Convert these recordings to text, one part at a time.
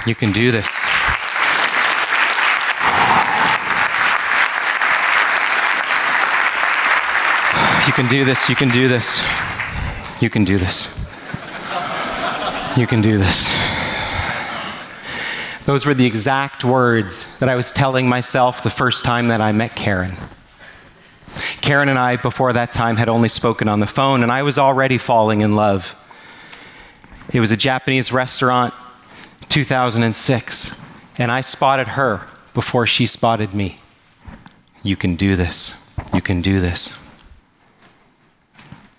You can do this. You can do this. You can do this. You can do this. You can do this. Those were the exact words that I was telling myself the first time that I met Karen. Karen and I, before that time, had only spoken on the phone, and I was already falling in love. It was a Japanese restaurant, 2006, and I spotted her before she spotted me. You can do this. You can do this.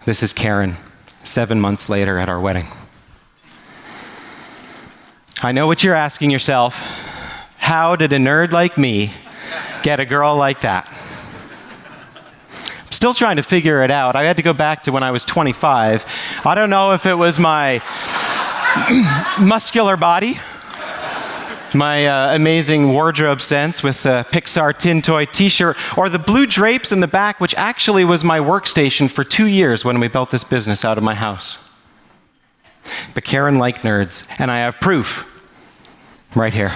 This is Karen, 7 months later at our wedding. I know what you're asking yourself. How did a nerd like me get a girl like that? I'm still trying to figure it out. I had to go back to when I was 25. I don't know if it was my muscular body, my amazing wardrobe sense with the Pixar Tin Toy t-shirt, or the blue drapes in the back, which actually was my workstation for 2 years when we built this business out of my house. But Karen liked nerds, and I have proof right here.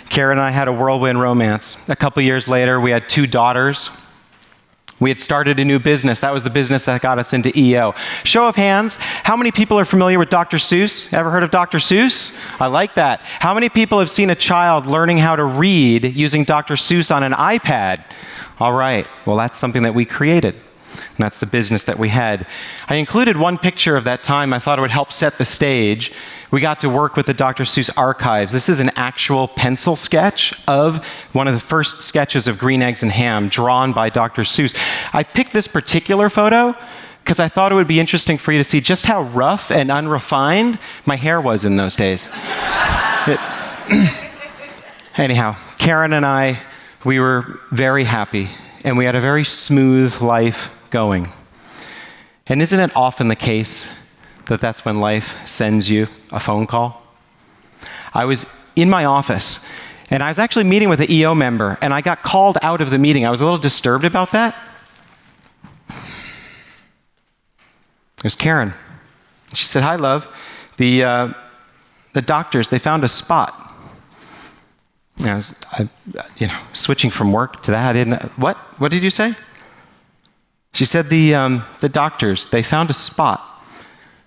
Karen and I had a whirlwind romance. A couple years later, we had 2 daughters. We had started a new business. That was the business that got us into EO. Show of hands, how many people are familiar with Dr. Seuss? Ever heard of Dr. Seuss? I like that. How many people have seen a child learning how to read using Dr. Seuss on an iPad? All right, well, that's something that we created. And that's the business that we had. I included one picture of that time. I thought it would help set the stage. We got to work with the Dr. Seuss archives. This is an actual pencil sketch of one of the first sketches of Green Eggs and Ham drawn by Dr. Seuss. I picked this particular photo because I thought it would be interesting for you to see just how rough and unrefined my hair was in those days. Anyhow, Karen and I, we were very happy, and we had a very smooth life going. And isn't it often the case that that's when life sends you a phone call? I was in my office, and I was actually meeting with an EO member, and I got called out of the meeting. I was a little disturbed about that. It was Karen. She said, "Hi, love. The doctors, they found a spot." And I was switching from work to that. What? What did you say? She said, the doctors, they found a spot,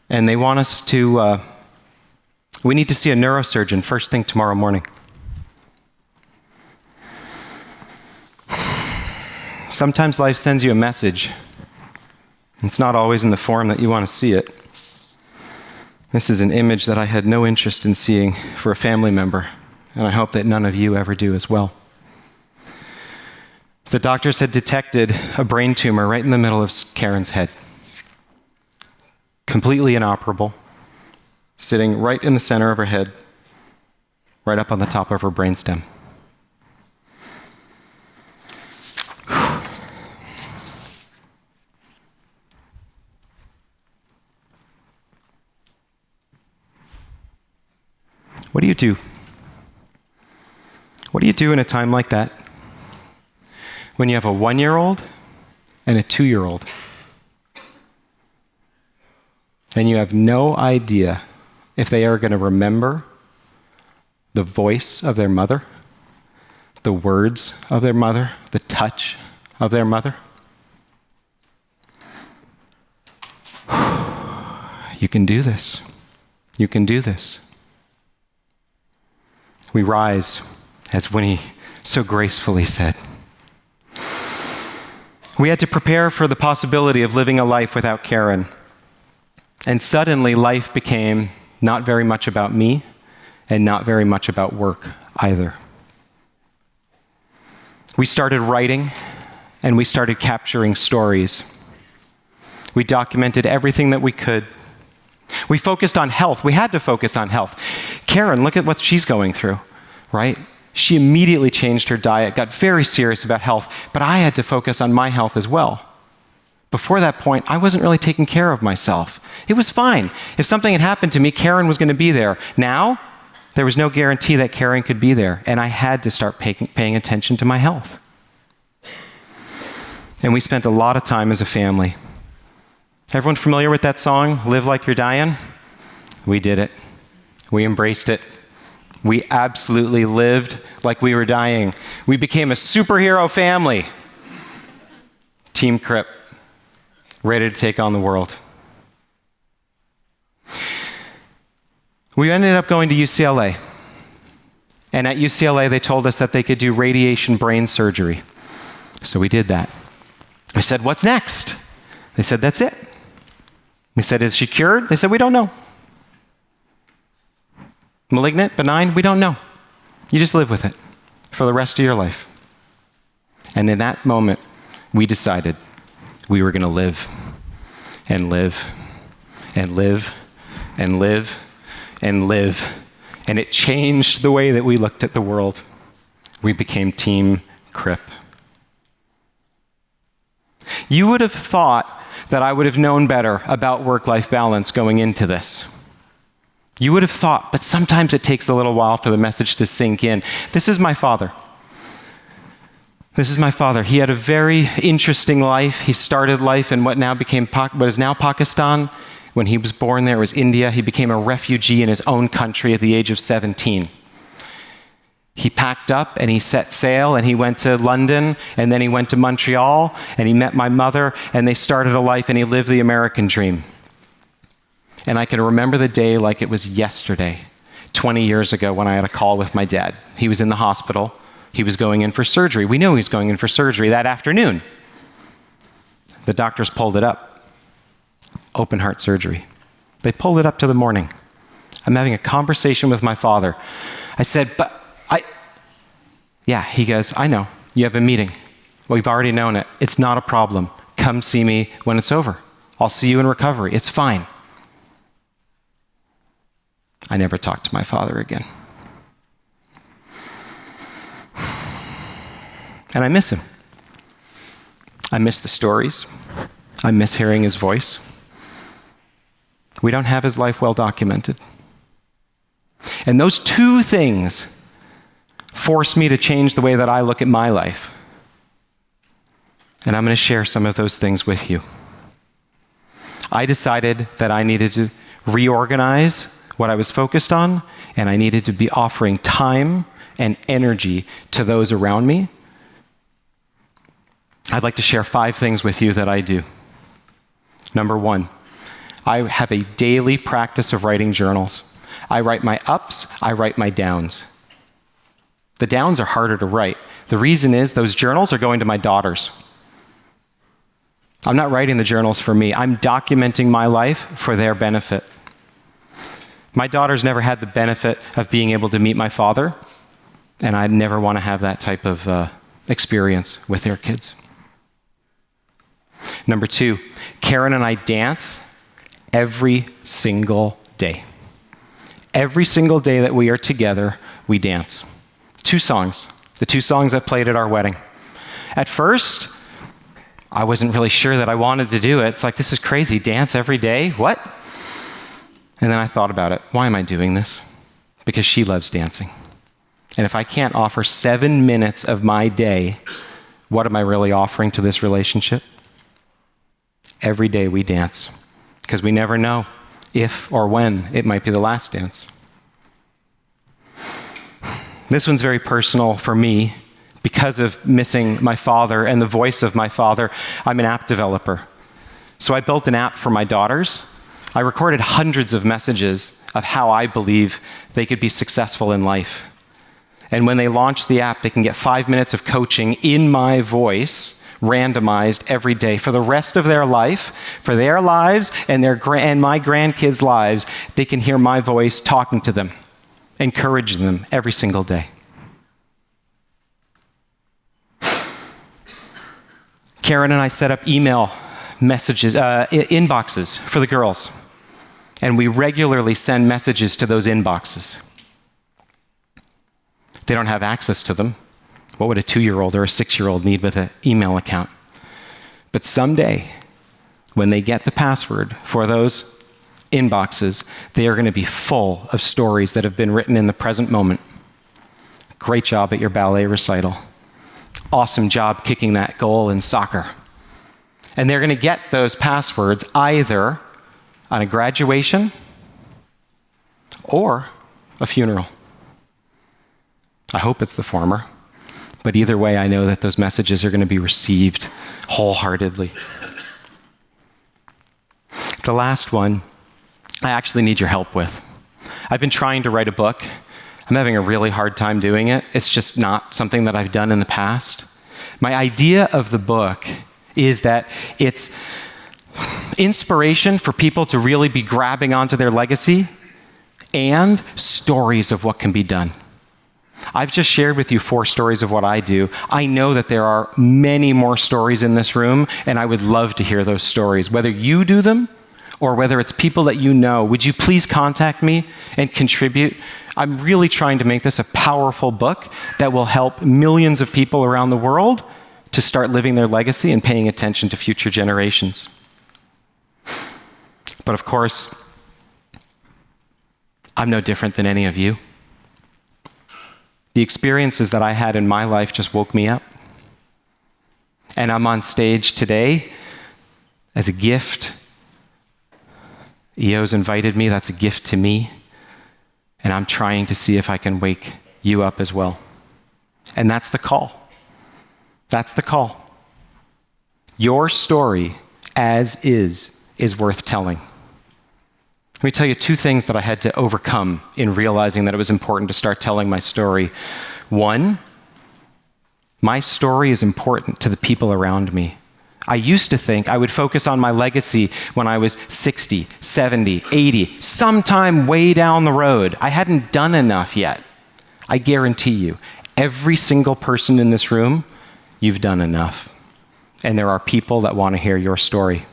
and they want us to, we need to see a neurosurgeon first thing tomorrow morning. Sometimes life sends you a message. It's not always in the form that you want to see it. This is an image that I had no interest in seeing for a family member, and I hope that none of you ever do as well. The doctors had detected a brain tumor right in the middle of Karen's head. Completely inoperable, sitting right in the center of her head, right up on the top of her brainstem. What do you do? What do you do in a time like that? When you have a 1-year-old and a 2-year-old, and you have no idea if they are going to remember the voice of their mother, the words of their mother, the touch of their mother. You can do this. You can do this. We rise, as Winnie so gracefully said. We had to prepare for the possibility of living a life without Karen. And suddenly life became not very much about me and not very much about work either. We started writing and we started capturing stories. We documented everything that we could. We focused on health. We had to focus on health. Karen, look at what she's going through, right? She immediately changed her diet, got very serious about health, but I had to focus on my health as well. Before that point, I wasn't really taking care of myself. It was fine. If something had happened to me, Karen was going to be there. Now, there was no guarantee that Karen could be there, and I had to start paying attention to my health. And we spent a lot of time as a family. Everyone familiar with that song, Live Like You're Dying? We did it. We embraced it. We absolutely lived like we were dying. We became a superhero family. Team Krip, ready to take on the world. We ended up going to UCLA. And at UCLA, they told us that they could do radiation brain surgery. So we did that. We said, what's next? They said, that's it. We said, is she cured? They said, we don't know. Malignant, benign, we don't know. You just live with it for the rest of your life. And in that moment, we decided we were going to live and live and live and live and live. And it changed the way that we looked at the world. We became Team Krip. You would have thought that I would have known better about work-life balance going into this. You would have thought, but sometimes it takes a little while for the message to sink in. This is my father. This is my father. He had a very interesting life. He started life in what is now Pakistan. When he was born there, it was India. He became a refugee in his own country at the age of 17. He packed up and he set sail and he went to London and then he went to Montreal and he met my mother and they started a life and he lived the American dream. And I can remember the day like it was yesterday, 20 years ago when I had a call with my dad. He was in the hospital. He was going in for surgery. We knew he was going in for surgery that afternoon. The doctors pulled it up. Open heart surgery. They pulled it up to the morning. I'm having a conversation with my father. I said, yeah, he goes, I know, you have a meeting. We've already known it. It's not a problem. Come see me when it's over. I'll see you in recovery. It's fine. I never talked to my father again. And I miss him. I miss the stories. I miss hearing his voice. We don't have his life well documented. And those two things forced me to change the way that I look at my life. And I'm going to share some of those things with you. I decided that I needed to reorganize what I was focused on, and I needed to be offering time and energy to those around me. I'd like to share 5 things with you that I do. Number 1, I have a daily practice of writing journals. I write my ups, I write my downs. The downs are harder to write. The reason is those journals are going to my daughters. I'm not writing the journals for me. I'm documenting my life for their benefit. My daughters never had the benefit of being able to meet my father, and I never want to have that type of experience with their kids. Number 2, Karen and I dance every single day. Every single day that we are together, we dance. 2 songs. The 2 songs I played at our wedding. At first, I wasn't really sure that I wanted to do it. It's like, this is crazy. Dance every day? What? And then I thought about it. Why am I doing this? Because she loves dancing. And if I can't offer 7 minutes of my day, what am I really offering to this relationship? Every day we dance. Because we never know if or when it might be the last dance. This one's very personal for me because of missing my father and the voice of my father. I'm an app developer. So I built an app for my daughters. I recorded hundreds of messages of how I believe they could be successful in life. And when they launch the app, they can get 5 minutes of coaching in my voice, randomized every day for the rest of their life, for their lives and my grandkids' lives. They can hear my voice talking to them, encouraging them every single day. Karen and I set up email messages, inboxes for the girls. And we regularly send messages to those inboxes. They don't have access to them. What would a 2-year-old or a 6-year-old need with an email account? But someday, when they get the password for those inboxes, they are going to be full of stories that have been written in the present moment. Great job at your ballet recital. Awesome job kicking that goal in soccer. And they're going to get those passwords either on a graduation or a funeral. I hope it's the former. But either way, I know that those messages are going to be received wholeheartedly. The last one, I actually need your help with. I've been trying to write a book. I'm having a really hard time doing it. It's just not something that I've done in the past. My idea of the book is that it's inspiration for people to really be grabbing onto their legacy and stories of what can be done. I've just shared with you 4 stories of what I do. I know that there are many more stories in this room, and I would love to hear those stories. Whether you do them or whether it's people that you know, would you please contact me and contribute? I'm really trying to make this a powerful book that will help millions of people around the world to start living their legacy and paying attention to future generations. But of course, I'm no different than any of you. The experiences that I had in my life just woke me up. And I'm on stage today as a gift. EO's invited me, that's a gift to me. And I'm trying to see if I can wake you up as well. And that's the call. That's the call. Your story, as is worth telling. Let me tell you 2 things that I had to overcome in realizing that it was important to start telling my story. 1, my story is important to the people around me. I used to think I would focus on my legacy when I was 60, 70, 80, sometime way down the road. I hadn't done enough yet. I guarantee you, every single person in this room, you've done enough. And there are people that want to hear your story.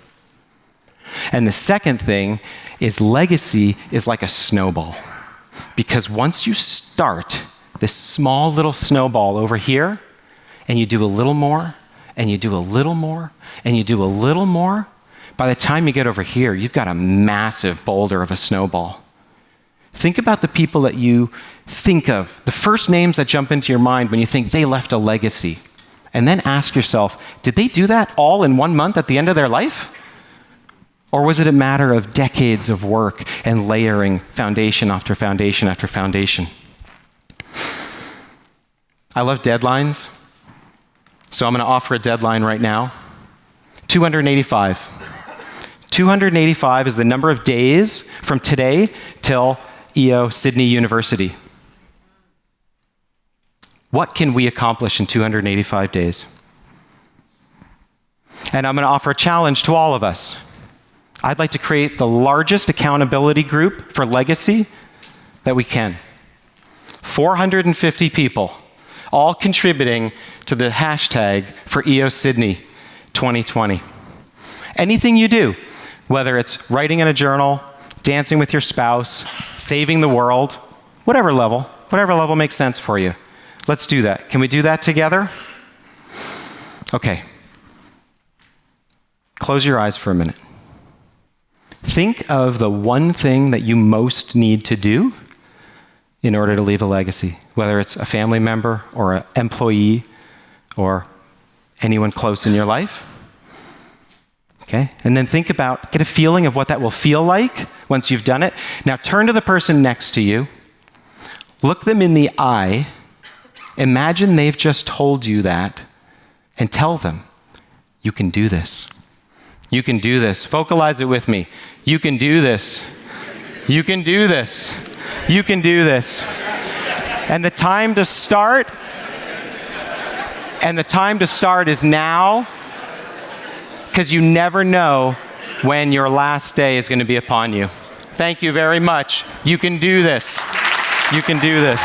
And the second thing is legacy is like a snowball. Because once you start this small little snowball over here, and you do a little more, and you do a little more, and you do a little more, by the time you get over here, you've got a massive boulder of a snowball. Think about the people that you think of, the first names that jump into your mind when you think they left a legacy. And then ask yourself, did they do that all in 1 month at the end of their life? Or was it a matter of decades of work and layering foundation after foundation after foundation? I love deadlines, so I'm going to offer a deadline right now. 285. 285 is the number of days from today till EO Sydney University. What can we accomplish in 285 days? And I'm going to offer a challenge to all of us. I'd like to create the largest accountability group for legacy that we can. 450 people, all contributing to the hashtag for EO Sydney 2020. Anything you do, whether it's writing in a journal, dancing with your spouse, saving the world, whatever level makes sense for you. Let's do that. Can we do that together? Okay. Close your eyes for a minute. Think of the one thing that you most need to do in order to leave a legacy, whether it's a family member or an employee or anyone close in your life. Okay? And then think about, get a feeling of what that will feel like once you've done it. Now turn to the person next to you, look them in the eye, imagine they've just told you that, and tell them, you can do this. You can do this. Vocalize it with me. You can do this. You can do this. You can do this. And the time to start, is now, because you never know when your last day is going to be upon you. Thank you very much. You can do this. You can do this.